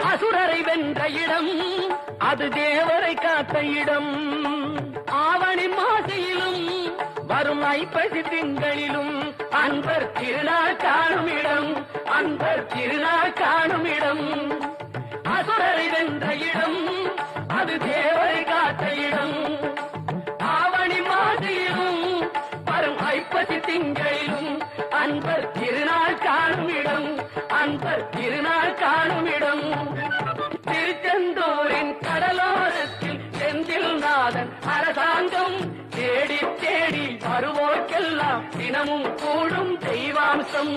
அசுரரை வென்ற இடம் அது தேவரை காத்த இடம். ஆவணி மாசையிலும் வரும் ஐப்பசி திங்களிலும் அன்பர் திருநாள் காணும் இடம், அன்பர் திருநாள் காணும் இடம். அசுரரை வென்ற இடம் அது தேவரை காத்த இடம். ஆவணி மாசையிலும் வரும் ஐப்பசி திங்களிலும் அன்பர் திருநாள் காணும் இடம், அன்பர் திருநாள் காணும் இடம். திருச்செந்தூரின் கடலோரத்தில் செந்தில் நாதன் அரசாங்கம் தேடி தேடி வருவோர்க்கெல்லாம் தினமும் கூடும் தெய்வாம்சம்.